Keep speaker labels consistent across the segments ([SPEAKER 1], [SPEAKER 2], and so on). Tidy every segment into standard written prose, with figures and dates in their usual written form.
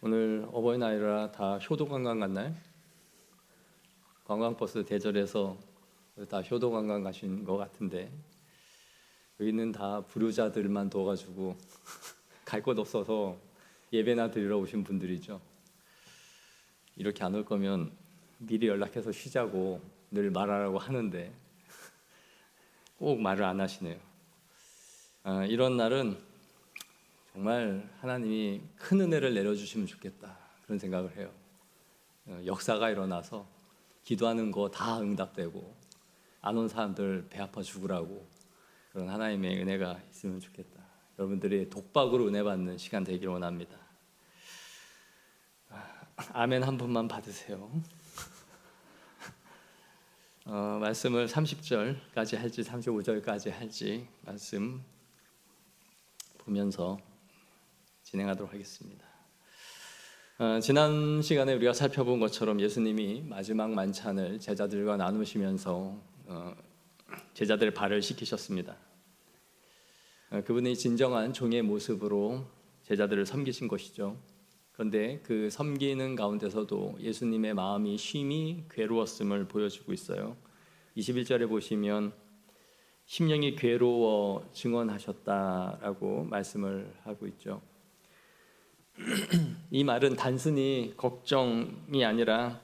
[SPEAKER 1] 오늘 어버이날이라 다 효도 관광 갔나요? 관광버스 대절해서 다 효도 관광 가신 것 같은데 여기는 다 불효자들만 둬가지고 갈 곳 없어서 예배나 드리러 오신 분들이죠. 이렇게 안 올 거면 미리 연락해서 쉬자고 늘 말하라고 하는데 꼭 말을 안 하시네요. 이런 날은 정말 하나님이 큰 은혜를 내려주시면 좋겠다 그런 생각을 해요. 역사가 일어나서 기도하는 거 다 응답되고 안 온 사람들 배 아파 죽으라고 그런 하나님의 은혜가 있으면 좋겠다. 여러분들이 독박으로 은혜 받는 시간 되기를 원합니다. 아멘 한 분만 받으세요. 말씀을 30절까지 할지 35절까지 할지 말씀 보면서 진행하도록 하겠습니다. 지난 시간에 우리가 살펴본 것처럼 예수님이 마지막 만찬을 제자들과 나누시면서 제자들의 발을 씻기셨습니다. 그분이 진정한 종의 모습으로 제자들을 섬기신 것이죠. 그런데 그 섬기는 가운데서도 예수님의 마음이 쉼이 괴로웠음을 보여주고 있어요. 21절에 보시면 심령이 괴로워 증언하셨다라고 말씀을 하고 있죠. 이 말은 단순히 걱정이 아니라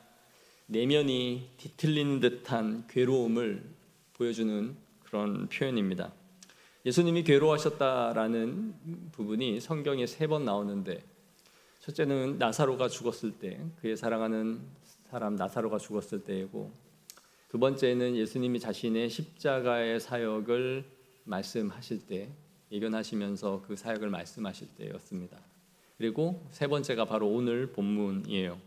[SPEAKER 1] 내면이 뒤틀린 듯한 괴로움을 보여주는 그런 표현입니다. 예수님이 괴로워하셨다라는 부분이 성경에 3번 나오는데, 첫째는 나사로가 죽었을 때, 그의 사랑하는 사람 나사로가 죽었을 때이고, 두 번째는 예수님이 자신의 십자가의 사역을 말씀하실 때, 예견하시면서 그 사역을 말씀하실 때였습니다. 그리고 세 번째가 바로 오늘 본문이에요.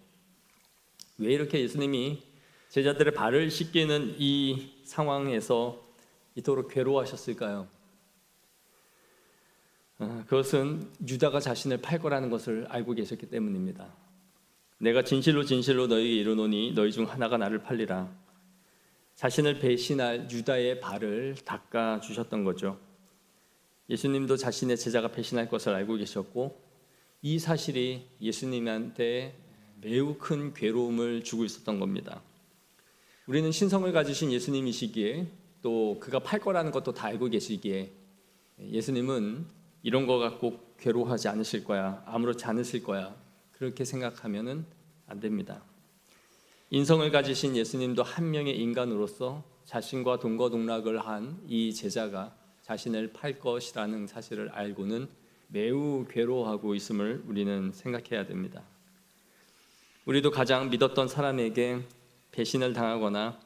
[SPEAKER 1] 왜 이렇게 예수님이 제자들의 발을 씻기는 이 상황에서 이토록 괴로워하셨을까요? 그것은 유다가 자신을 팔 거라는 것을 알고 계셨기 때문입니다. 내가 진실로 진실로 너희에게 이르노니 너희 중 하나가 나를 팔리라. 자신을 배신할 유다의 발을 닦아 주셨던 거죠. 예수님도 자신의 제자가 배신할 것을 알고 계셨고, 이 사실이 예수님한테 매우 큰 괴로움을 주고 있었던 겁니다. 우리는 신성을 가지신 예수님이시기에, 또 그가 팔 거라는 것도 다 알고 계시기에 예수님은 이런 거 갖고 괴로워하지 않으실 거야, 아무렇지 않으실 거야, 그렇게 생각하면은 안 됩니다. 인성을 가지신 예수님도 한 명의 인간으로서 자신과 동거동락을 한 이 제자가 자신을 팔 것이라는 사실을 알고는 매우 괴로워하고 있음을 우리는 생각해야 됩니다. 우리도 가장 믿었던 사람에게 배신을 당하거나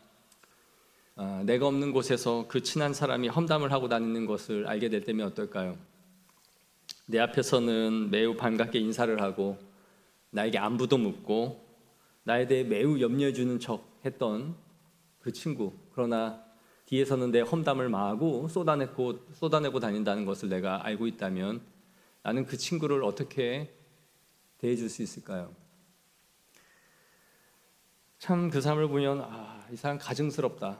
[SPEAKER 1] 내가 없는 곳에서 그 친한 사람이 험담을 하고 다니는 것을 알게 될 때면 어떨까요? 내 앞에서는 매우 반갑게 인사를 하고 나에게 안부도 묻고 나에 대해 매우 염려해주는 척 했던 그 친구, 그러나 뒤에서는 내 험담을 마구 쏟아내고 다닌다는 것을 내가 알고 있다면 나는 그 친구를 어떻게 대해줄 수 있을까요? 참 그 사람을 보면 이 사람 가증스럽다.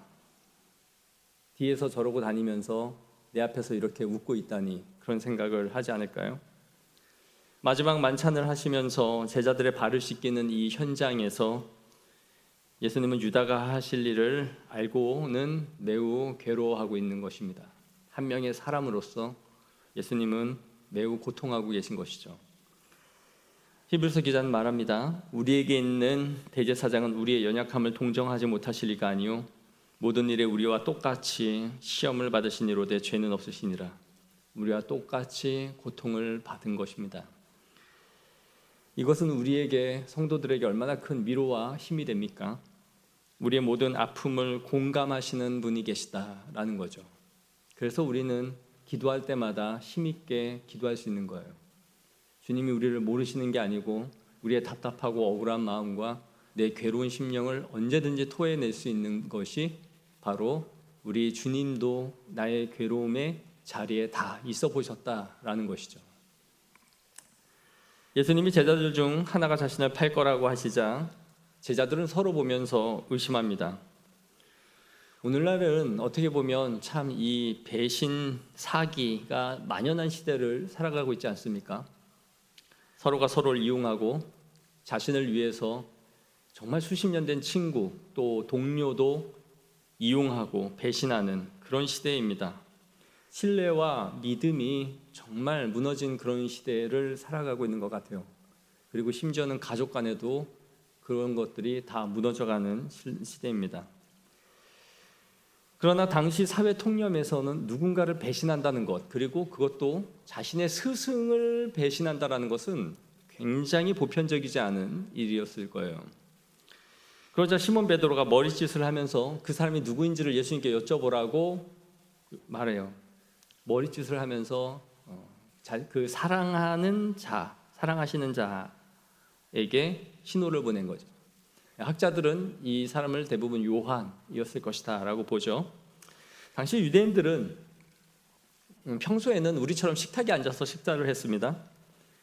[SPEAKER 1] 뒤에서 저러고 다니면서 내 앞에서 이렇게 웃고 있다니, 그런 생각을 하지 않을까요? 마지막 만찬을 하시면서 제자들의 발을 씻기는 이 현장에서 예수님은 유다가 하실 일을 알고는 매우 괴로워하고 있는 것입니다. 한 명의 사람으로서 예수님은 매우 고통하고 계신 것이죠. 히브리서 기자는 말합니다. 우리에게 있는 대제사장은 우리의 연약함을 동정하지 못하실 리가 아니요 모든 일에 우리와 똑같이 시험을 받으신 이로되 죄는 없으시니라. 우리와 똑같이 고통을 받은 것입니다. 이것은 우리에게, 성도들에게 얼마나 큰 위로와 힘이 됩니까? 우리의 모든 아픔을 공감하시는 분이 계시다라는 거죠. 그래서 우리는 기도할 때마다 힘있게 기도할 수 있는 거예요. 주님이 우리를 모르시는 게 아니고 우리의 답답하고 억울한 마음과 내 괴로운 심령을 언제든지 토해낼 수 있는 것이 바로 우리 주님도 나의 괴로움의 자리에 다 있어 보셨다라는 것이죠. 예수님이 제자들 중 하나가 자신을 팔 거라고 하시자 제자들은 서로 보면서 의심합니다. 오늘날은 어떻게 보면 참 이 배신 사기가 만연한 시대를 살아가고 있지 않습니까? 서로가 서로를 이용하고 자신을 위해서 정말 수십 년 된 친구 또 동료도 이용하고 배신하는 그런 시대입니다. 신뢰와 믿음이 정말 무너진 그런 시대를 살아가고 있는 것 같아요. 그리고 심지어는 가족 간에도 그런 것들이 다 무너져가는 시대입니다. 그러나 당시 사회 통념에서는 누군가를 배신한다는 것, 그리고 그것도 자신의 스승을 배신한다는 것은 굉장히 보편적이지 않은 일이었을 거예요. 그러자 시몬 베드로가 머리짓을 하면서 그 사람이 누구인지를 예수님께 여쭤보라고 말해요. 머리짓을 하면서 그 사랑하는 자, 사랑하시는 자에게 신호를 보낸 거죠. 학자들은 이 사람을 대부분 요한이었을 것이다 라고 보죠. 당시 유대인들은 평소에는 우리처럼 식탁에 앉아서 식사를 했습니다.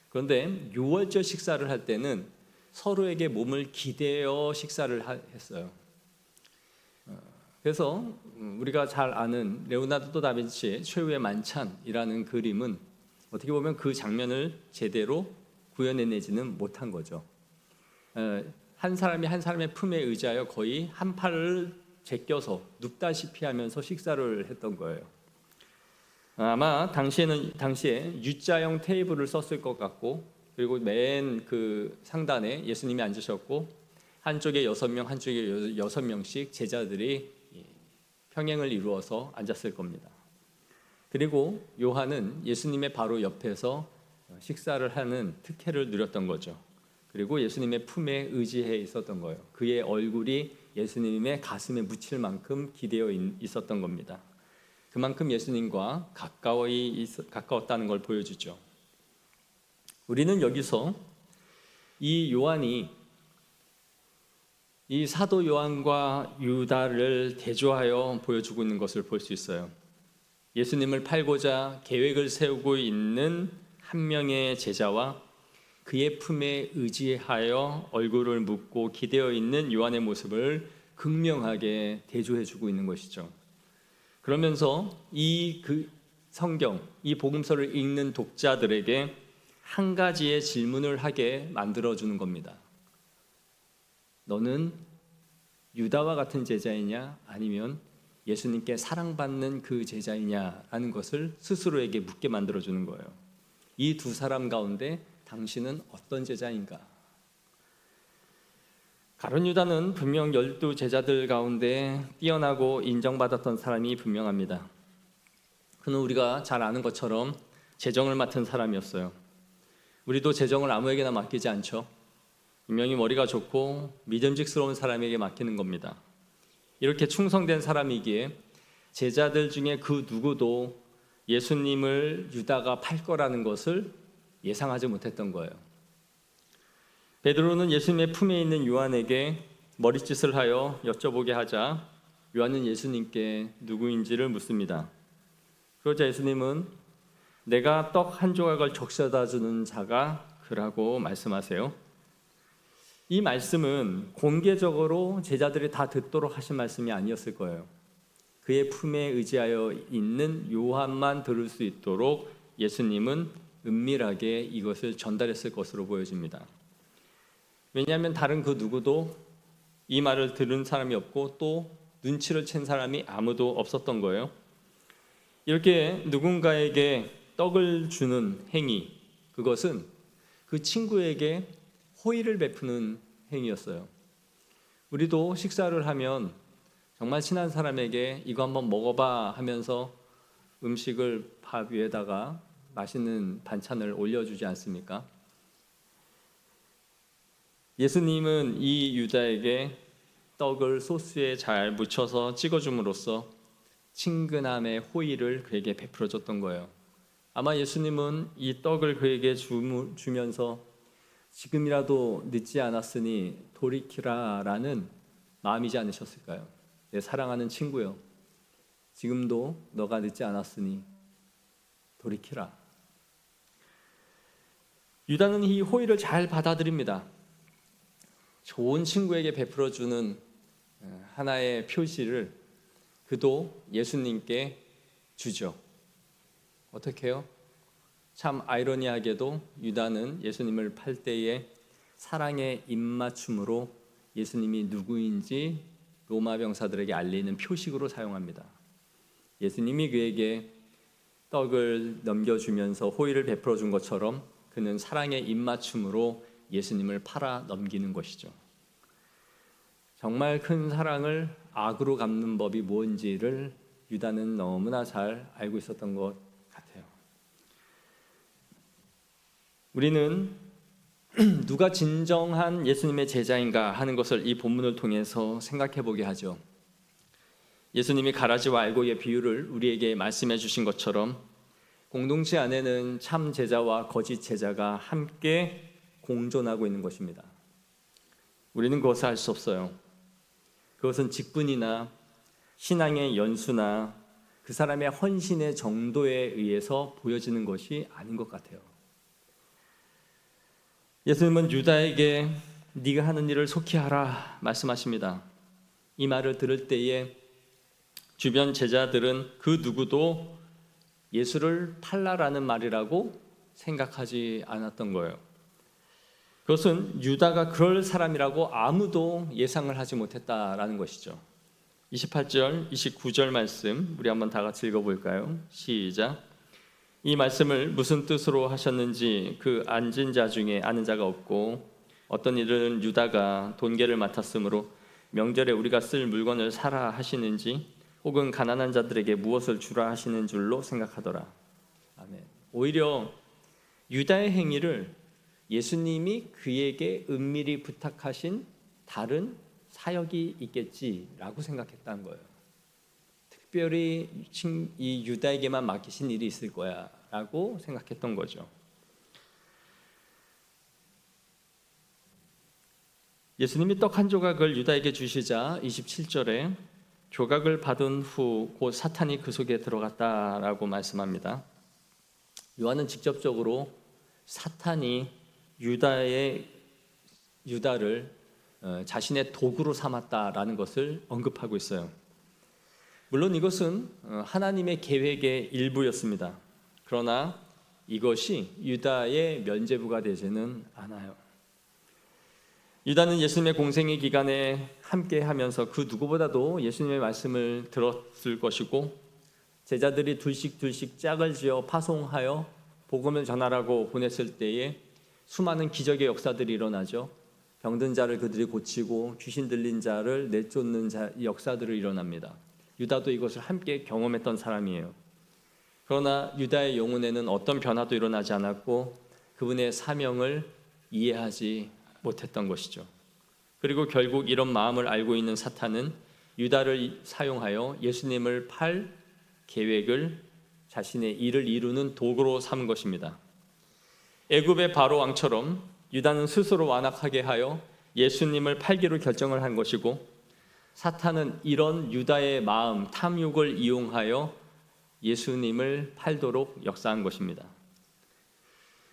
[SPEAKER 1] 그런데 유월절 식사를 할 때는 서로에게 몸을 기대어 식사를 했어요. 그래서 우리가 잘 아는 레오나르도 다빈치의 최후의 만찬이라는 그림은 어떻게 보면 그 장면을 제대로 구현해내지는 못한 거죠. 한 사람이 한 사람의 품에 의지하여 거의 한 팔을 제껴서 눕다시피 하면서 식사를 했던 거예요. 아마 당시에 U자형 테이블을 썼을 것 같고, 그리고 맨 그 상단에 예수님이 앉으셨고 한쪽에 6명, 한쪽에 6명씩 제자들이 평행을 이루어서 앉았을 겁니다. 그리고 요한은 예수님의 바로 옆에서 식사를 하는 특혜를 누렸던 거죠. 그리고 예수님의 품에 의지해 있었던 거예요. 그의 얼굴이 예수님의 가슴에 묻힐 만큼 기대어 있었던 겁니다. 그만큼 예수님과 가까웠다는 걸 보여주죠. 우리는 여기서 이 요한이 이 사도 요한과 유다를 대조하여 보여주고 있는 것을 볼 수 있어요. 예수님을 팔고자 계획을 세우고 있는 한 명의 제자와 그의 품에 의지하여 얼굴을 묻고 기대어 있는 요한의 모습을 극명하게 대조해주고 있는 것이죠. 그러면서 이 성경, 이 복음서를 읽는 독자들에게 한 가지의 질문을 하게 만들어주는 겁니다. 너는 유다와 같은 제자이냐 아니면 예수님께 사랑받는 그 제자이냐라는 것을 스스로에게 묻게 만들어주는 거예요. 이 두 사람 가운데 당신은 어떤 제자인가? 가룟 유다는 분명 12 제자들 가운데 뛰어나고 인정받았던 사람이 분명합니다. 그는 우리가 잘 아는 것처럼 재정을 맡은 사람이었어요. 우리도 재정을 아무에게나 맡기지 않죠. 분명히 머리가 좋고 믿음직스러운 사람에게 맡기는 겁니다. 이렇게 충성된 사람이기에 제자들 중에 그 누구도 예수님을 유다가 팔 거라는 것을 예상하지 못했던 거예요. 베드로는 예수님의 품에 있는 요한에게 머리짓을 하여 여쭤보게 하자 요한은 예수님께 누구인지를 묻습니다. 그러자 예수님은 내가 떡 한 조각을 적셔다 주는 자가 그라고 말씀하세요. 이 말씀은 공개적으로 제자들이 다 듣도록 하신 말씀이 아니었을 거예요. 그의 품에 의지하여 있는 요한만 들을 수 있도록 예수님은 은밀하게 이것을 전달했을 것으로 보여집니다. 왜냐하면 다른 그 누구도 이 말을 들은 사람이 없고 또 눈치를 챈 사람이 아무도 없었던 거예요. 이렇게 누군가에게 떡을 주는 행위, 그것은 그 친구에게 호의를 베푸는 행위였어요. 우리도 식사를 하면 정말 친한 사람에게 이거 한번 먹어봐 하면서 음식을 밥 위에다가 맛있는 반찬을 올려주지 않습니까? 예수님은 이 유다에게 떡을 소스에 잘 묻혀서 찍어줌으로써 친근함의 호의를 그에게 베풀어줬던 거예요. 아마 예수님은 이 떡을 그에게 주면서 지금이라도 늦지 않았으니 돌이키라라는 마음이지 않으셨을까요? 내 사랑하는 친구요, 지금도 너가 늦지 않았으니 돌이키라. 유다는 이 호의를 잘 받아들입니다. 좋은 친구에게 베풀어주는 하나의 표시를 그도 예수님께 주죠. 어떻게 해요? 참 아이러니하게도 유다는 예수님을 팔 때에 사랑의 입맞춤으로 예수님이 누구인지 로마 병사들에게 알리는 표식으로 사용합니다. 예수님이 그에게 떡을 넘겨주면서 호의를 베풀어 준 것처럼 그는 사랑의 입맞춤으로 예수님을 팔아 넘기는 것이죠. 정말 큰 사랑을 악으로 갚는 법이 뭔지를 유다는 너무나 잘 알고 있었던 것 같아요. 우리는 누가 진정한 예수님의 제자인가 하는 것을 이 본문을 통해서 생각해 보게 하죠. 예수님이 가라지와 알곡의 비유를 우리에게 말씀해 주신 것처럼 공동체 안에는 참 제자와 거짓 제자가 함께 공존하고 있는 것입니다. 우리는 그것을 알 수 없어요. 그것은 직분이나 신앙의 연수나 그 사람의 헌신의 정도에 의해서 보여지는 것이 아닌 것 같아요. 예수님은 유다에게 네가 하는 일을 속히 하라 말씀하십니다. 이 말을 들을 때에 주변 제자들은 그 누구도 예수를 팔라라는 말이라고 생각하지 않았던 거예요. 그것은 유다가 그럴 사람이라고 아무도 예상을 하지 못했다라는 것이죠. 28절, 29절 말씀 우리 한번 다 같이 읽어볼까요? 시작. 이 말씀을 무슨 뜻으로 하셨는지 그 앉은 자 중에 아는 자가 없고 어떤 일은 유다가 돈계를 맡았으므로 명절에 우리가 쓸 물건을 사라 하시는지 혹은 가난한 자들에게 무엇을 주라 하시는 줄로 생각하더라. 아멘. 오히려 유다의 행위를 예수님이 그에게 은밀히 부탁하신 다른 사역이 있겠지라고 생각했다는 거예요. 특별히 이 유다에게만 맡기신 일이 있을 거야 라고 생각했던 거죠. 예수님이 떡 한 조각을 유다에게 주시자 27절에 조각을 받은 후 곧 사탄이 그 속에 들어갔다라고 말씀합니다. 요한은 직접적으로 사탄이 유다를 자신의 도구로 삼았다라는 것을 언급하고 있어요. 물론 이것은 하나님의 계획의 일부였습니다. 그러나 이것이 유다의 면죄부가 되지는 않아요. 유다는 예수님의 공생의 기간에 함께하면서 그 누구보다도 예수님의 말씀을 들었을 것이고 제자들이 둘씩 짝을 지어 파송하여 복음을 전하라고 보냈을 때에 수많은 기적의 역사들이 일어나죠. 병든 자를 그들이 고치고 귀신 들린 자를 내쫓는 역사들이 일어납니다. 유다도 이것을 함께 경험했던 사람이에요. 그러나 유다의 영혼에는 어떤 변화도 일어나지 않았고 그분의 사명을 이해하지 못했던 것이죠. 그리고 결국 이런 마음을 알고 있는 사탄은 유다를 사용하여 예수님을 팔 계획을 자신의 일을 이루는 도구로 삼은 것입니다. 애굽의 바로 왕처럼 유다는 스스로 완악하게 하여 예수님을 팔기로 결정을 한 것이고 사탄은 이런 유다의 마음, 탐욕을 이용하여 예수님을 팔도록 역사한 것입니다.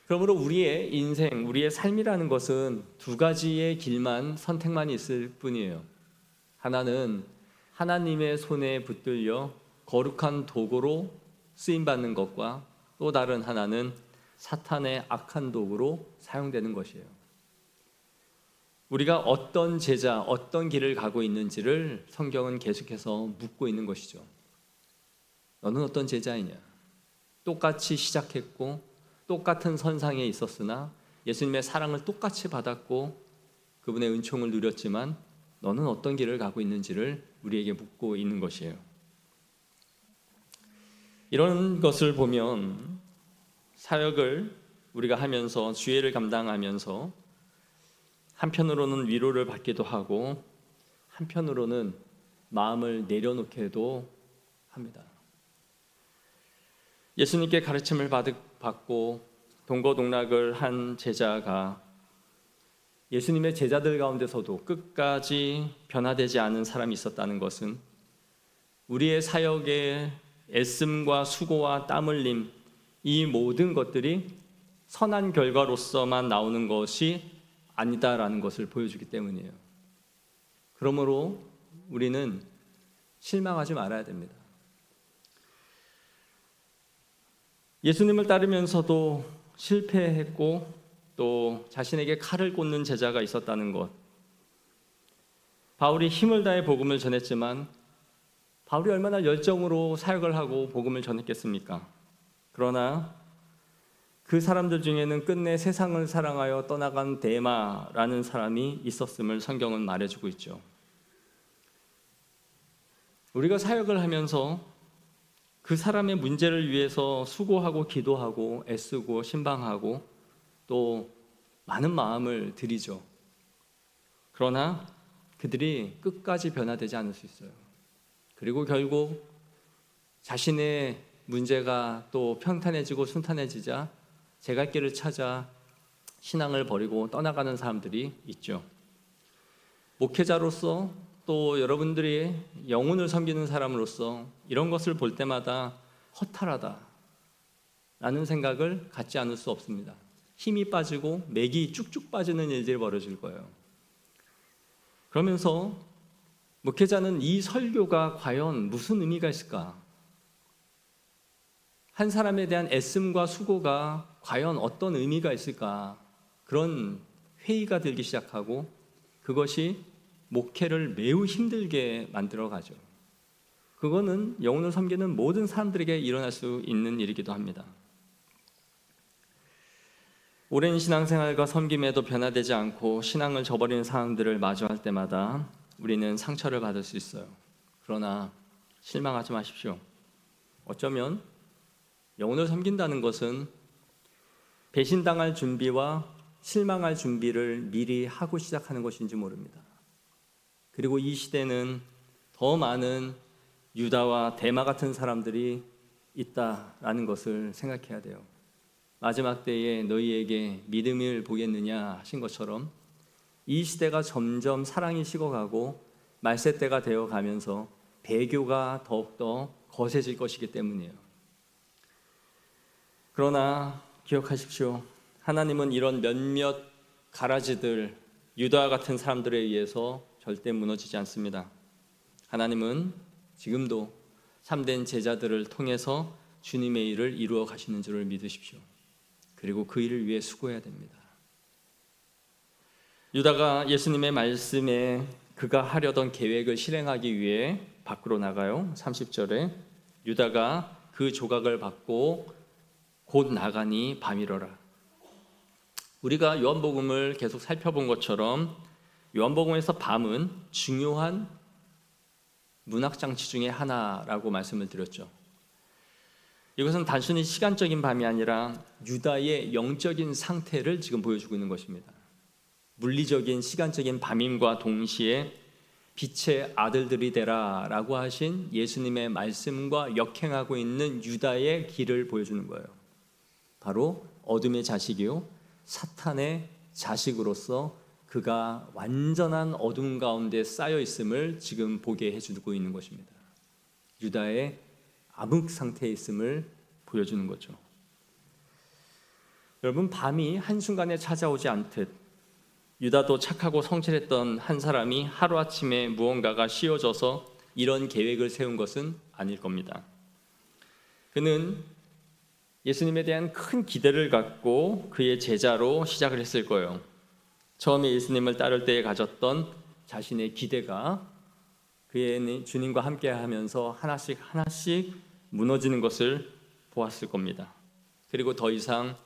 [SPEAKER 1] 그러므로 우리의 인생, 우리의 삶이라는 것은 두 가지의 길만 선택만 있을 뿐이에요. 하나는 하나님의 손에 붙들려 거룩한 도구로 쓰임받는 것과 또 다른 하나는 사탄의 악한 도구로 사용되는 것이에요. 우리가 어떤 제자, 어떤 길을 가고 있는지를 성경은 계속해서 묻고 있는 것이죠. 너는 어떤 제자이냐? 똑같이 시작했고 똑같은 선상에 있었으나 예수님의 사랑을 똑같이 받았고 그분의 은총을 누렸지만 너는 어떤 길을 가고 있는지를 우리에게 묻고 있는 것이에요. 이런 것을 보면 사역을 우리가 하면서 주의를 감당하면서 한편으로는 위로를 받기도 하고 한편으로는 마음을 내려놓기도 합니다. 예수님께 가르침을 받고 동거동락을 한 제자가 예수님의 제자들 가운데서도 끝까지 변화되지 않은 사람이 있었다는 것은 우리의 사역의 애씀과 수고와 땀 흘림 이 모든 것들이 선한 결과로서만 나오는 것이 아니다라는 것을 보여주기 때문이에요. 그러므로 우리는 실망하지 말아야 됩니다. 예수님을 따르면서도 실패했고 또 자신에게 칼을 꽂는 제자가 있었다는 것. 바울이 힘을 다해 복음을 전했지만 바울이 얼마나 열정으로 사역을 하고 복음을 전했겠습니까? 그러나 그 사람들 중에는 끝내 세상을 사랑하여 떠나간 데마라는 사람이 있었음을 성경은 말해주고 있죠. 우리가 사역을 하면서 그 사람의 문제를 위해서 수고하고 기도하고 애쓰고 신방하고 또 많은 마음을 들이죠. 그러나 그들이 끝까지 변화되지 않을 수 있어요. 그리고 결국 자신의 문제가 또 평탄해지고 순탄해지자 제갈 길을 찾아 신앙을 버리고 떠나가는 사람들이 있죠. 목회자로서 또 여러분들이 영혼을 섬기는 사람으로서 이런 것을 볼 때마다 허탈하다 라는 생각을 갖지 않을 수 없습니다. 힘이 빠지고 맥이 쭉쭉 빠지는 일들이 벌어질 거예요. 그러면서 목회자는 이 설교가 과연 무슨 의미가 있을까? 한 사람에 대한 애씀과 수고가 과연 어떤 의미가 있을까? 그런 회의가 들기 시작하고 그것이 목회를 매우 힘들게 만들어 가죠. 그거는 영혼을 섬기는 모든 사람들에게 일어날 수 있는 일이기도 합니다. 오랜 신앙생활과 섬김에도 변화되지 않고 신앙을 저버리는 사람들을 마주할 때마다 우리는 상처를 받을 수 있어요. 그러나 실망하지 마십시오. 어쩌면 영혼을 섬긴다는 것은 배신당할 준비와 실망할 준비를 미리 하고 시작하는 것인지 모릅니다. 그리고 이 시대는 더 많은 유다와 데마 같은 사람들이 있다라는 것을 생각해야 돼요. 마지막 때에 너희에게 믿음을 보겠느냐 하신 것처럼 이 시대가 점점 사랑이 식어가고 말세 때가 되어가면서 배교가 더욱더 거세질 것이기 때문이에요. 그러나 기억하십시오. 하나님은 이런 몇몇 가라지들, 유다 같은 사람들에 의해서 절대 무너지지 않습니다. 하나님은 지금도 참된 제자들을 통해서 주님의 일을 이루어 가시는 줄을 믿으십시오. 그리고 그 일을 위해 수고해야 됩니다. 유다가 예수님의 말씀에 그가 하려던 계획을 실행하기 위해 밖으로 나가요. 30절에 유다가 그 조각을 받고 곧 나가니 밤이러라. 우리가 요한복음을 계속 살펴본 것처럼 요한복음에서 밤은 중요한 문학장치 중에 하나라고 말씀을 드렸죠. 이것은 단순히 시간적인 밤이 아니라 유다의 영적인 상태를 지금 보여주고 있는 것입니다. 물리적인 시간적인 밤임과 동시에 빛의 아들들이 되라 라고 하신 예수님의 말씀과 역행하고 있는 유다의 길을 보여주는 거예요. 바로 어둠의 자식이요 사탄의 자식으로서 그가 완전한 어둠 가운데 쌓여 있음을 지금 보게 해주고 있는 것입니다. 유다의 암흑 상태에 있음을 보여주는 거죠. 여러분, 밤이 한순간에 찾아오지 않듯 유다도 착하고 성실했던 한 사람이 하루아침에 무언가가 씌워져서 이런 계획을 세운 것은 아닐 겁니다. 그는 예수님에 대한 큰 기대를 갖고 그의 제자로 시작을 했을 거예요. 처음에 예수님을 따를 때에 가졌던 자신의 기대가 그의 주님과 함께 하면서 하나씩 무너지는 것을 보았을 겁니다. 그리고 더 이상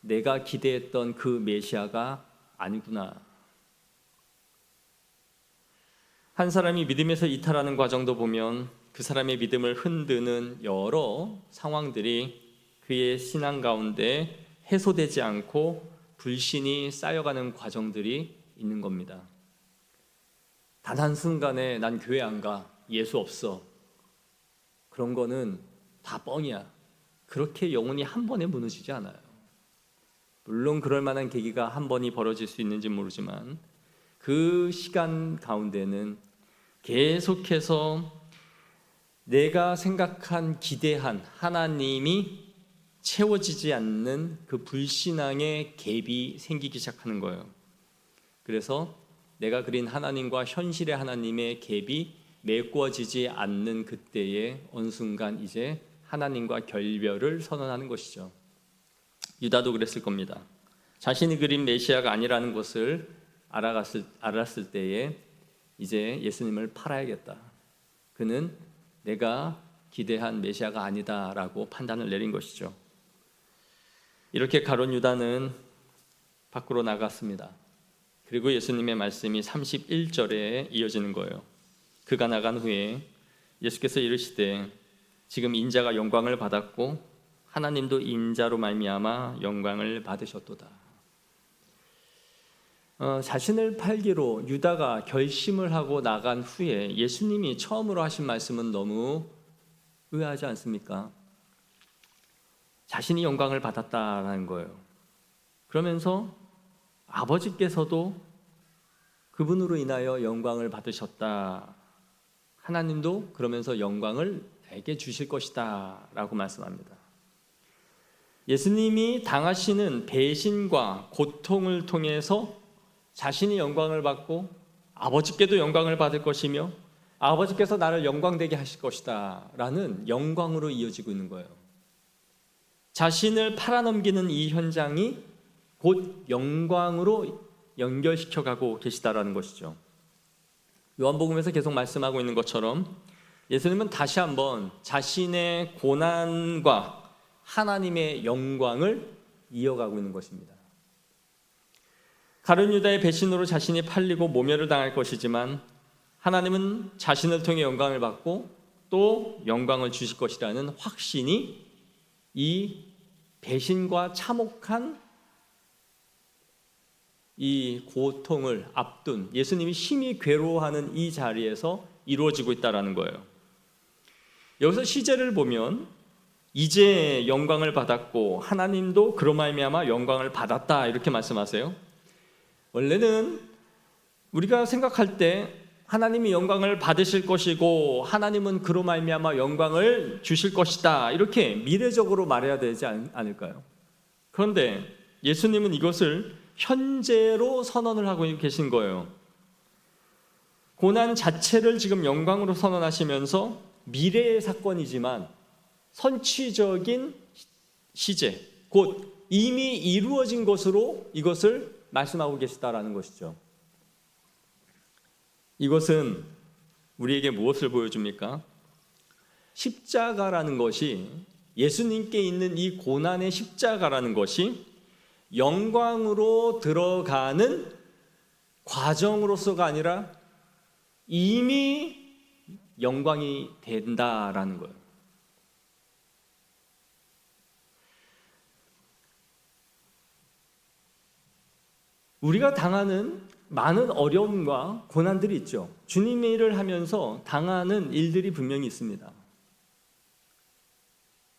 [SPEAKER 1] 내가 기대했던 그 메시아가 아니구나. 한 사람이 믿음에서 이탈하는 과정도 보면 그 사람의 믿음을 흔드는 여러 상황들이 그의 신앙 가운데 해소되지 않고 불신이 쌓여가는 과정들이 있는 겁니다. 단 한순간에 난 교회 안 가, 예수 없어, 그런 거는 다 뻥이야. 그렇게 영혼이 한 번에 무너지지 않아요. 물론 그럴 만한 계기가 한 번이 벌어질 수 있는지 모르지만 그 시간 가운데는 계속해서 내가 생각한 기대한 하나님이 채워지지 않는 그 불신앙의 갭이 생기기 시작하는 거예요. 그래서 내가 그린 하나님과 현실의 하나님의 갭이 메꿔지지 않는 그때에 어느 순간 이제 하나님과 결별을 선언하는 것이죠. 유다도 그랬을 겁니다. 자신이 그린 메시아가 아니라는 것을 알았을 때에 이제 예수님을 팔아야겠다. 그는 내가 기대한 메시아가 아니다라고 판단을 내린 것이죠. 이렇게 가룟 유다는 밖으로 나갔습니다. 그리고 예수님의 말씀이 31절에 이어지는 거예요. 그가 나간 후에 예수께서 이르시되 지금 인자가 영광을 받았고 하나님도 인자로 말미암아 영광을 받으셨도다. 자신을 팔기로 유다가 결심을 하고 나간 후에 예수님이 처음으로 하신 말씀은 너무 의아하지 않습니까? 자신이 영광을 받았다라는 거예요. 그러면서 아버지께서도 그분으로 인하여 영광을 받으셨다. 하나님도 그러면서 영광을 내게 주실 것이다 라고 말씀합니다. 예수님이 당하시는 배신과 고통을 통해서 자신이 영광을 받고 아버지께도 영광을 받을 것이며 아버지께서 나를 영광되게 하실 것이다 라는 영광으로 이어지고 있는 거예요. 자신을 팔아넘기는 이 현장이 곧 영광으로 연결시켜가고 계시다라는 것이죠. 요한복음에서 계속 말씀하고 있는 것처럼 예수님은 다시 한번 자신의 고난과 하나님의 영광을 이어가고 있는 것입니다. 가룟 유다의 배신으로 자신이 팔리고 모멸을 당할 것이지만 하나님은 자신을 통해 영광을 받고 또 영광을 주실 것이라는 확신이 이 배신과 참혹한 이 고통을 앞둔 예수님이 심히 괴로워하는 이 자리에서 이루어지고 있다는 거예요. 여기서 시제를 보면 이제 영광을 받았고 하나님도 그로 말미암아 영광을 받았다 이렇게 말씀하세요. 원래는 우리가 생각할 때 하나님이 영광을 받으실 것이고 하나님은 그로 말미암아 영광을 주실 것이다 이렇게 미래적으로 말해야 되지 않을까요? 그런데 예수님은 이것을 현재로 선언을 하고 계신 거예요. 고난 자체를 지금 영광으로 선언하시면서 미래의 사건이지만 선취적인 시제, 곧 이미 이루어진 것으로 이것을 말씀하고 계시다라는 것이죠. 이것은 우리에게 무엇을 보여줍니까? 십자가라는 것이 예수님께 있는 이 고난의 십자가라는 것이 영광으로 들어가는 과정으로서가 아니라 이미 영광이 된다라는 거예요. 우리가 당하는 많은 어려움과 고난들이 있죠. 주님의 일을 하면서 당하는 일들이 분명히 있습니다.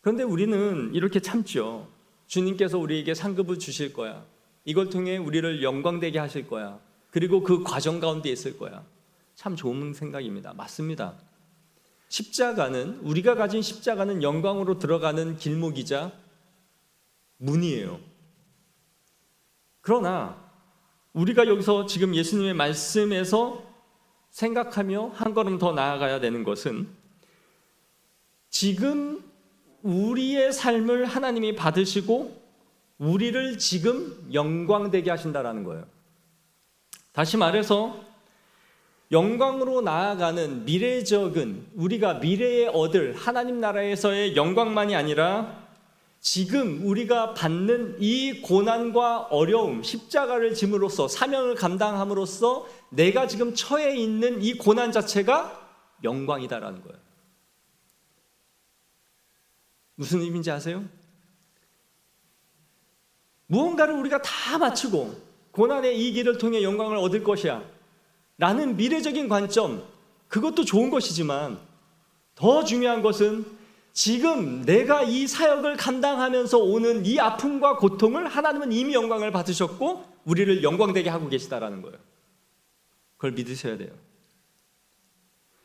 [SPEAKER 1] 그런데 우리는 이렇게 참죠. 주님께서 우리에게 상급을 주실 거야. 이걸 통해 우리를 영광되게 하실 거야. 그리고 그 과정 가운데 있을 거야. 참 좋은 생각입니다. 맞습니다. 십자가는 우리가 가진 십자가는 영광으로 들어가는 길목이자 문이에요. 그러나 우리가 여기서 지금 예수님의 말씀에서 생각하며 한 걸음 더 나아가야 되는 것은 지금 우리의 삶을 하나님이 받으시고 우리를 지금 영광되게 하신다라는 거예요. 다시 말해서 영광으로 나아가는 미래적인 우리가 미래에 얻을 하나님 나라에서의 영광만이 아니라 지금 우리가 받는 이 고난과 어려움, 십자가를 짐으로써 사명을 감당함으로써 내가 지금 처해 있는 이 고난 자체가 영광이다라는 거예요. 무슨 의미인지 아세요? 무언가를 우리가 다 마치고 고난의 이 길을 통해 영광을 얻을 것이야 라는 미래적인 관점, 그것도 좋은 것이지만 더 중요한 것은 지금 내가 이 사역을 감당하면서 오는 이 아픔과 고통을 하나님은 이미 영광을 받으셨고 우리를 영광되게 하고 계시다라는 거예요. 그걸 믿으셔야 돼요.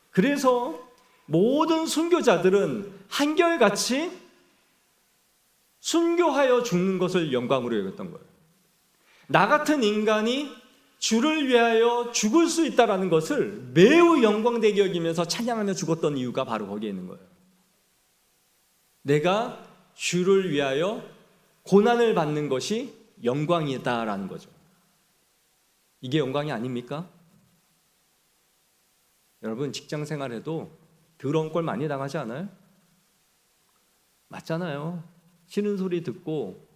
[SPEAKER 1] 그래서 모든 순교자들은 한결같이 순교하여 죽는 것을 영광으로 여겼던 거예요. 나 같은 인간이 주를 위하여 죽을 수 있다는 것을 매우 영광되게 여기면서 찬양하며 죽었던 이유가 바로 거기에 있는 거예요. 내가 주를 위하여 고난을 받는 것이 영광이다라는 거죠. 이게 영광이 아닙니까? 여러분 직장 생활해도 더러운 꼴 많이 당하지 않아요? 맞잖아요. 싫은 소리 듣고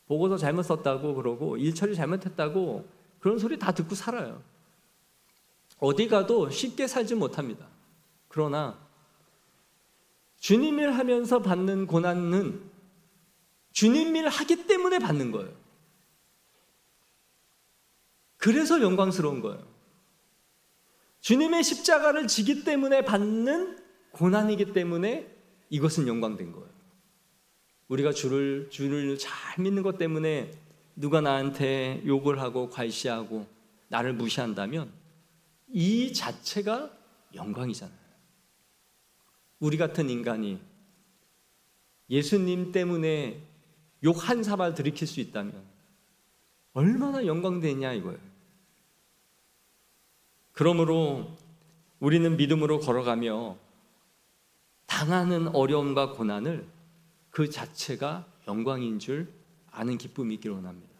[SPEAKER 1] 보고서 잘못 썼다고 그러고 일 처리 잘못했다고 그런 소리 다 듣고 살아요. 어디 가도 쉽게 살지 못합니다. 그러나 주님 일 하면서 받는 고난은 주님 일 하기 때문에 받는 거예요. 그래서 영광스러운 거예요. 주님의 십자가를 지기 때문에 받는 고난이기 때문에 이것은 영광된 거예요. 우리가 주를 잘 믿는 것 때문에 누가 나한테 욕을 하고 괄시하고 나를 무시한다면 이 자체가 영광이잖아요. 우리 같은 인간이 예수님 때문에 욕 한 사발 들이킬 수 있다면 얼마나 영광되냐 이거예요. 그러므로 우리는 믿음으로 걸어가며 당하는 어려움과 고난을 그 자체가 영광인 줄 아는 기쁨이 있기를 원합니다.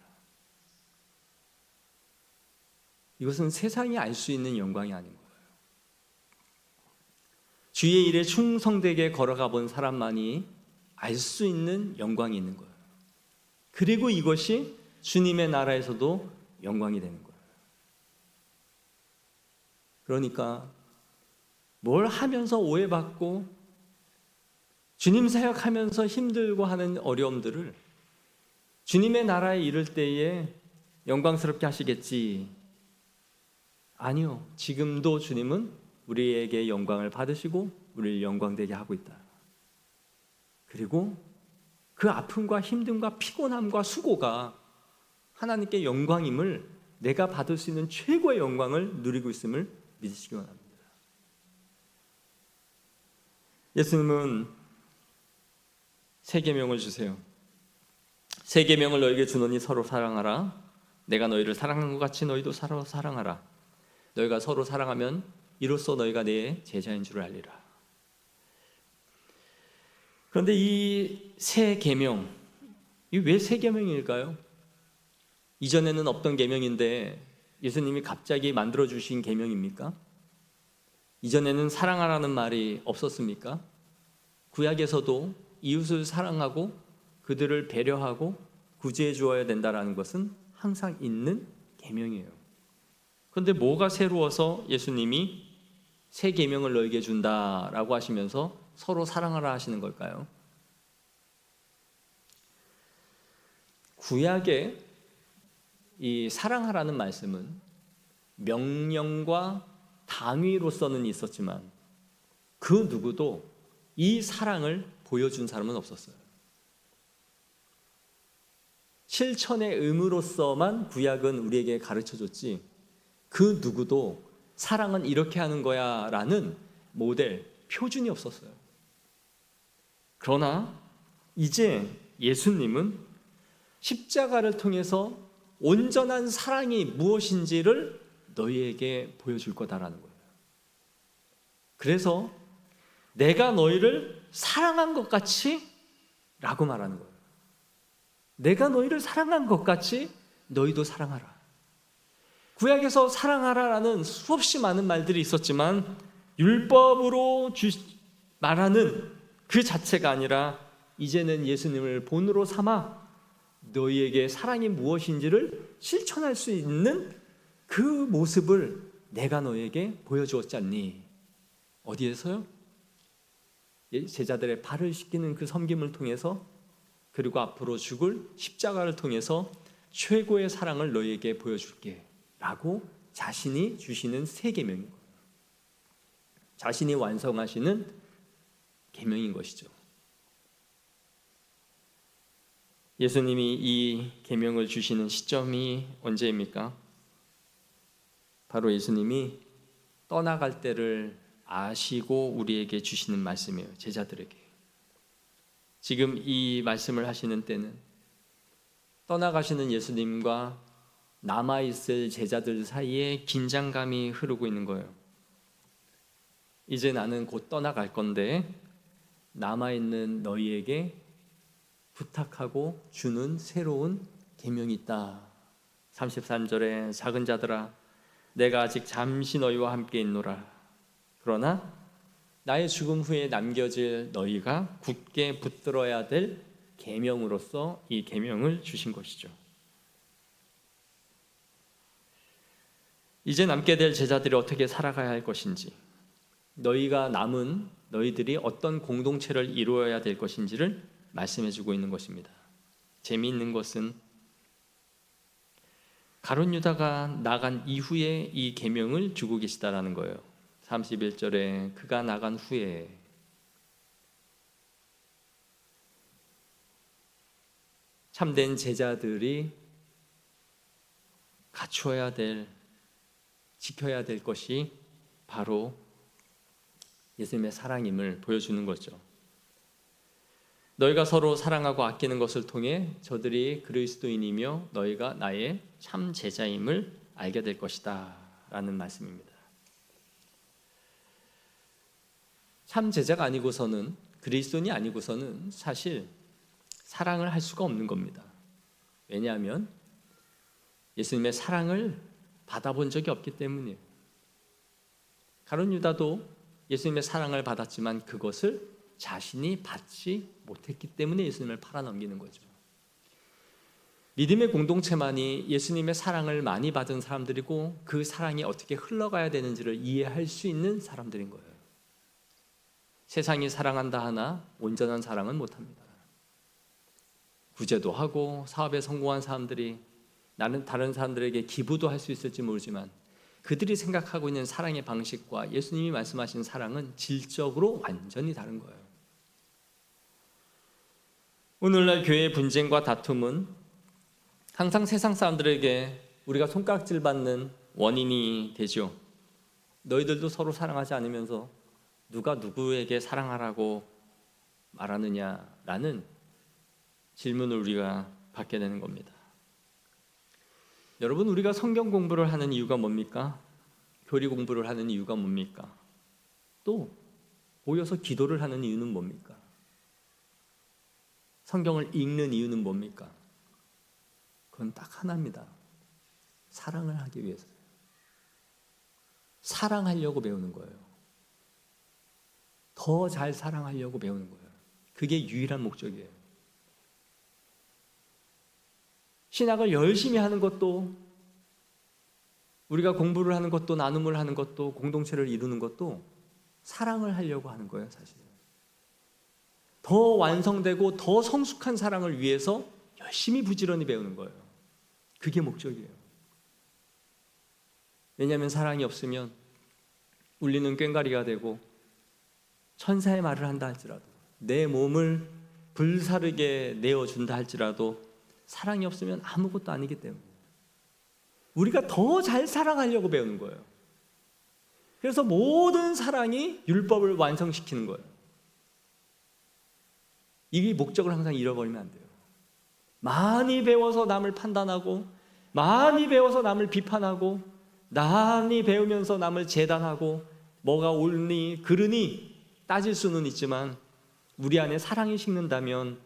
[SPEAKER 1] 이것은 세상이 알 수 있는 영광이 아닌 거예요. 주의 일에 충성되게 걸어가 본 사람만이 알 수 있는 영광이 있는 거예요. 그리고 이것이 주님의 나라에서도 영광이 되는 거예요. 그러니까 뭘 하면서 오해받고 주님 사역하면서 힘들고 하는 어려움들을 주님의 나라에 이를 때에 영광스럽게 하시겠지. 아니요. 지금도 주님은 우리에게 영광을 받으시고 우리를 영광되게 하고 있다. 그리고 그 아픔과 힘듦과 피곤함과 수고가 하나님께 영광임을 내가 받을 수 있는 최고의 영광을 누리고 있음을 믿으시기 원합니다. 예수님은 세 계명을 주세요. 세 계명을 너에게 주노니 서로 사랑하라. 내가 너희를 사랑한 것 같이 너희도 서로 사랑하라. 너희가 서로 사랑하면 이로써 너희가 내 제자인 줄 알리라. 그런데 이 세 계명, 이 왜 세 계명일까요? 이전에는 없던 계명인데 예수님이 갑자기 만들어 주신 계명입니까? 이전에는 사랑하라는 말이 없었습니까? 구약에서도 이웃을 사랑하고 그들을 배려하고 구제해 주어야 된다는 것은 항상 있는 계명이에요. 그런데 뭐가 새로워서 예수님이 새 계명을 너에게 준다라고 하시면서 서로 사랑하라 하시는 걸까요? 구약에 이 사랑하라는 말씀은 명령과 당위로서는 있었지만 그 누구도 이 사랑을 보여준 사람은 없었어요. 실천의 의무로서만 구약은 우리에게 가르쳐줬지 그 누구도 사랑은 이렇게 하는 거야 라는 모델, 표준이 없었어요. 그러나 이제 예수님은 십자가를 통해서 온전한 사랑이 무엇인지를 너희에게 보여줄 거다라는 거예요. 그래서 내가 너희를 사랑한 것 같이 라고 말하는 거예요. 내가 너희를 사랑한 것 같이 너희도 사랑하라. 구약에서 사랑하라라는 수없이 많은 말들이 있었지만 율법으로 말하는 그 자체가 아니라 이제는 예수님을 본으로 삼아 너희에게 사랑이 무엇인지를 실천할 수 있는 그 모습을 내가 너희에게 보여주었지 않니? 어디에서요? 제자들의 발을 씻기는 그 섬김을 통해서 그리고 앞으로 죽을 십자가를 통해서 최고의 사랑을 너희에게 보여줄게 라고 자신이 주시는 새 계명인 거예요. 자신이 완성하시는 계명인 것이죠. 예수님이 이 계명을 주시는 시점이 언제입니까? 바로 예수님이 떠나갈 때를 아시고 우리에게 주시는 말씀이에요. 제자들에게. 지금 이 말씀을 하시는 때는 떠나가시는 예수님과 남아있을 제자들 사이에 긴장감이 흐르고 있는 거예요. 이제 나는 곧 떠나갈 건데 남아있는 너희에게 부탁하고 주는 새로운 계명이 있다. 33절에 작은 자들아 내가 아직 잠시 너희와 함께 있노라. 그러나 나의 죽음 후에 남겨질 너희가 굳게 붙들어야 될 계명으로서 이 계명을 주신 것이죠. 이제 남게 될 제자들이 어떻게 살아가야 할 것인지, 너희가 남은 너희들이 어떤 공동체를 이루어야 될 것인지를 말씀해 주고 있는 것입니다. 재미있는 것은 가룟 유다가 나간 이후에 이 계명을 주고 계시다라는 거예요. 31절에 그가 나간 후에 참된 제자들이 갖추어야 될, 지켜야 될 것이 바로 예수님의 사랑임을 보여주는 거죠. 너희가 서로 사랑하고 아끼는 것을 통해 저들이 그리스도인이며 너희가 나의 참 제자임을 알게 될 것이다 라는 말씀입니다. 참 제자가 아니고서는, 그리스도인이 아니고서는 사실 사랑을 할 수가 없는 겁니다. 왜냐하면 예수님의 사랑을 받아본 적이 없기 때문이에요. 가룟 유다도 예수님의 사랑을 받았지만 그것을 자신이 받지 못했기 때문에 예수님을 팔아넘기는 거죠. 믿음의 공동체만이 예수님의 사랑을 많이 받은 사람들이고 그 사랑이 어떻게 흘러가야 되는지를 이해할 수 있는 사람들인 거예요. 세상이 사랑한다 하나 온전한 사랑은 못합니다. 구제도 하고 사업에 성공한 사람들이 나는 다른 사람들에게 기부도 할 수 있을지 모르지만 그들이 생각하고 있는 사랑의 방식과 예수님이 말씀하신 사랑은 질적으로 완전히 다른 거예요. 오늘날 교회의 분쟁과 다툼은 항상 세상 사람들에게 우리가 손가락질 받는 원인이 되죠. 너희들도 서로 사랑하지 않으면서 누가 누구에게 사랑하라고 말하느냐라는 질문을 우리가 받게 되는 겁니다. 여러분, 우리가 성경 공부를 하는 이유가 뭡니까? 교리 공부를 하는 이유가 뭡니까? 또 모여서 기도를 하는 이유는 뭡니까? 성경을 읽는 이유는 뭡니까? 그건 딱 하나입니다. 사랑을 하기 위해서요. 사랑하려고 배우는 거예요. 더 잘 사랑하려고 배우는 거예요. 그게 유일한 목적이에요. 신학을 열심히 하는 것도, 우리가 공부를 하는 것도, 나눔을 하는 것도, 공동체를 이루는 것도 사랑을 하려고 하는 거예요, 사실. 더 완성되고 더 성숙한 사랑을 위해서 열심히 부지런히 배우는 거예요. 그게 목적이에요. 왜냐하면 사랑이 없으면 울리는 꽹과리가 되고 천사의 말을 한다 할지라도, 내 몸을 불사르게 내어준다 할지라도 사랑이 없으면 아무것도 아니기 때문에 우리가 더 잘 사랑하려고 배우는 거예요. 그래서 모든 사랑이 율법을 완성시키는 거예요. 이 목적을 항상 잃어버리면 안 돼요. 많이 배워서 남을 판단하고, 많이 배워서 남을 비판하고, 많이 배우면서 남을 재단하고, 뭐가 옳니 그르니 따질 수는 있지만 우리 안에 사랑이 식는다면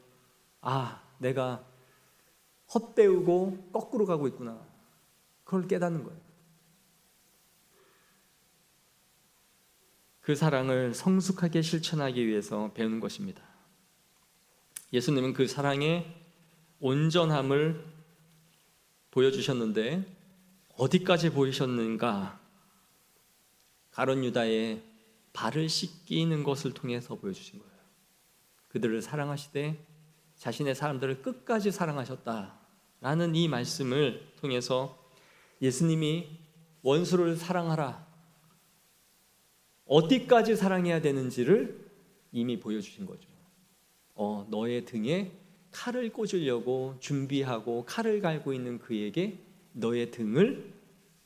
[SPEAKER 1] 내가 헛배우고 거꾸로 가고 있구나, 그걸 깨닫는 거예요. 그 사랑을 성숙하게 실천하기 위해서 배우는 것입니다. 예수님은 그 사랑의 온전함을 보여주셨는데 어디까지 보이셨는가? 가룟 유다의 발을 씻기는 것을 통해서 보여주신 거예요. 그들을 사랑하시되 자신의 사람들을 끝까지 사랑하셨다라는 이 말씀을 통해서 예수님이 원수를 사랑하라, 어디까지 사랑해야 되는지를 이미 보여주신 거죠. 너의 등에 칼을 꽂으려고 준비하고 칼을 갈고 있는 그에게 너의 등을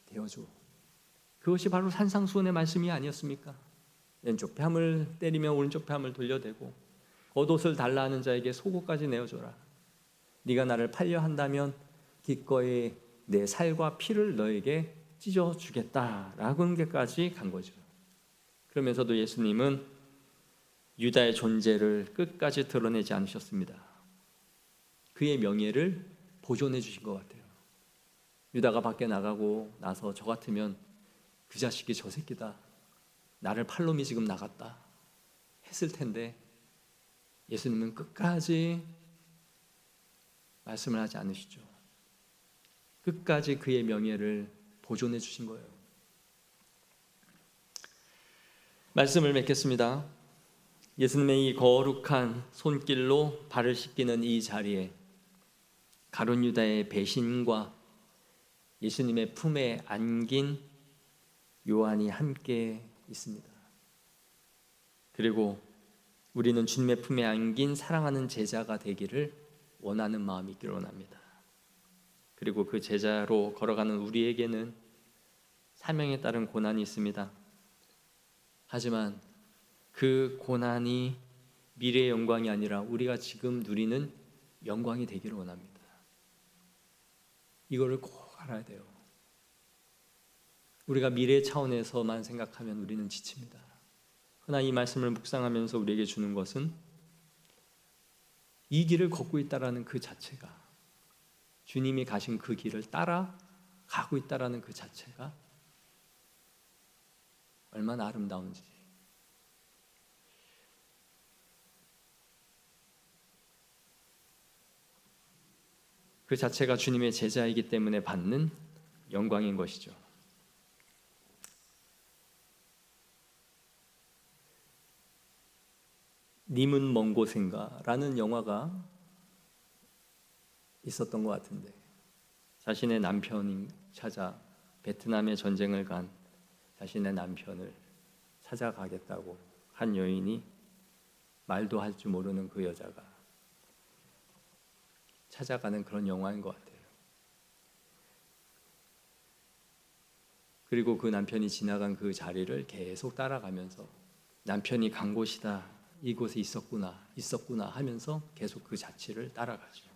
[SPEAKER 1] 대어줘. 그것이 바로 산상수훈의 말씀이 아니었습니까? 왼쪽 뺨을 때리며 오른쪽 뺨을 돌려대고 겉옷을 달라 하는 자에게 속옷까지 내어줘라. 네가 나를 팔려 한다면 기꺼이 내 살과 피를 너에게 찢어주겠다라고 하는 데까지 간 거죠. 그러면서도 예수님은 유다의 존재를 끝까지 드러내지 않으셨습니다. 그의 명예를 보존해 주신 것 같아요. 유다가 밖에 나가고 나서 저 같으면 그 자식이 저 새끼다, 나를 팔놈이 지금 나갔다 했을 텐데 예수님은 끝까지 말씀을 하지 않으시죠. 끝까지 그의 명예를 보존해 주신 거예요. 말씀을 맺겠습니다. 예수님의 이 거룩한 손길로 발을 씻기는 이 자리에 가룟 유다의 배신과 예수님의 품에 안긴 요한이 함께 있습니다. 그리고 우리는 주님의 품에 안긴 사랑하는 제자가 되기를 원하는 마음이 있기를 원합니다. 그리고 그 제자로 걸어가는 우리에게는 사명에 따른 고난이 있습니다. 하지만 그 고난이 미래의 영광이 아니라 우리가 지금 누리는 영광이 되기를 원합니다. 이거를 꼭 알아야 돼요. 우리가 미래 차원에서만 생각하면 우리는 지칩니다. 그러나 이 말씀을 묵상하면서 우리에게 주는 것은 이 길을 걷고 있다라는 그 자체가, 주님이 가신 그 길을 따라 가고 있다라는 그 자체가 얼마나 아름다운지. 그 자체가 주님의 제자이기 때문에 받는 영광인 것이죠. 님은 먼 곳인가 라는 영화가 있었던 것 같은데, 자신의 남편이 찾아 베트남에 전쟁을 간 자신의 남편을 찾아가겠다고 한 여인이 말도 할 줄 모르는 그 여자가 찾아가는 그런 영화인 것 같아요. 그리고 그 남편이 지나간 그 자리를 계속 따라가면서 남편이 간 곳이다, 이곳에 있었구나 하면서 계속 그 자취를 따라가죠.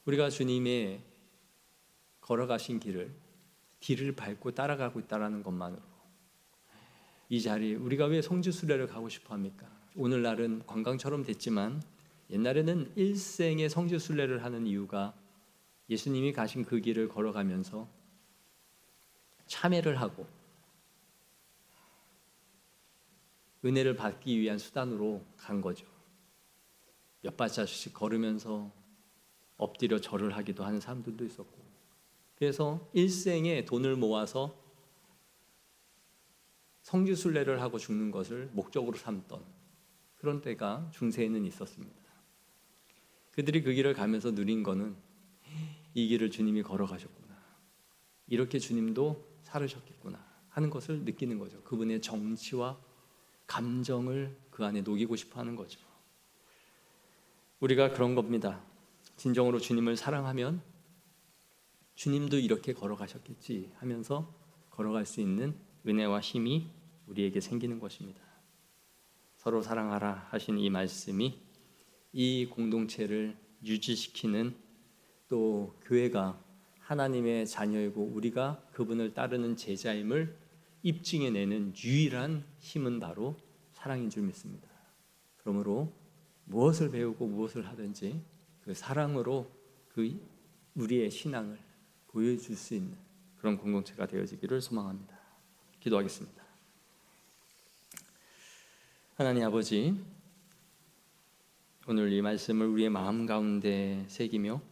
[SPEAKER 1] 우리가 주님의 걸어가신 길을 밟고 따라가고 있다는 것만으로 이 자리에 우리가 왜 성지순례를 가고 싶어 합니까? 오늘날은 관광처럼 됐지만 옛날에는 일생의 성지순례를 하는 이유가 예수님이 가신 그 길을 걸어가면서 참회를 하고 은혜를 받기 위한 수단으로 간 거죠. 몇 발자국씩 걸으면서 엎드려 절을 하기도 하는 사람들도 있었고, 그래서 일생에 돈을 모아서 성지순례를 하고 죽는 것을 목적으로 삼던 그런 때가 중세에는 있었습니다. 그들이 그 길을 가면서 누린 거는 이 길을 주님이 걸어가셨구나, 이렇게 주님도 살으셨겠구나 하는 것을 느끼는 거죠. 그분의 정치와 감정을 그 안에 녹이고 싶어 하는 거죠. 우리가 그런 겁니다. 진정으로 주님을 사랑하면 주님도 이렇게 걸어가셨겠지 하면서 걸어갈 수 있는 은혜와 힘이 우리에게 생기는 것입니다. 서로 사랑하라 하신 이 말씀이 이 공동체를 유지시키는, 또 교회가 하나님의 자녀이고 우리가 그분을 따르는 제자임을 입증해내는 유일한 힘은 바로 사랑인 줄 믿습니다. 그러므로 무엇을 배우고 무엇을 하든지 그 사랑으로 그 우리의 신앙을 보여줄 수 있는 그런 공동체가 되어지기를 소망합니다. 기도하겠습니다. 하나님 아버지, 오늘 이 말씀을 우리의 마음 가운데 새기며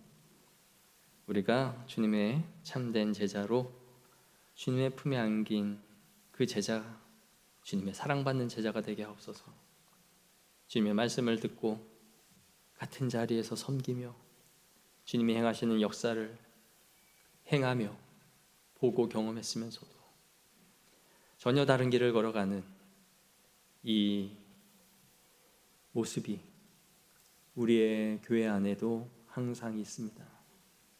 [SPEAKER 1] 우리가 주님의 참된 제자로 주님의 품에 안긴 그 제자, 주님의 사랑받는 제자가 되게 하옵소서. 주님의 말씀을 듣고 같은 자리에서 섬기며 주님이 행하시는 역사를 행하며 보고 경험했으면서도 전혀 다른 길을 걸어가는 이 모습이 우리의 교회 안에도 항상 있습니다.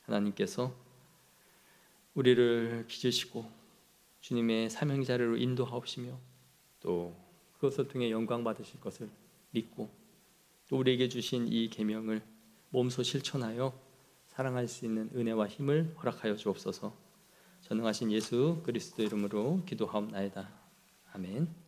[SPEAKER 1] 하나님께서 우리를 빚으시고 주님의 사명자리로 인도하옵시며 또 그것을 통해 영광 받으실 것을 믿고 또 우리에게 주신 이 계명을 몸소 실천하여 사랑할 수 있는 은혜와 힘을 허락하여 주옵소서. 전능하신 예수 그리스도 이름으로 기도하옵나이다. 아멘.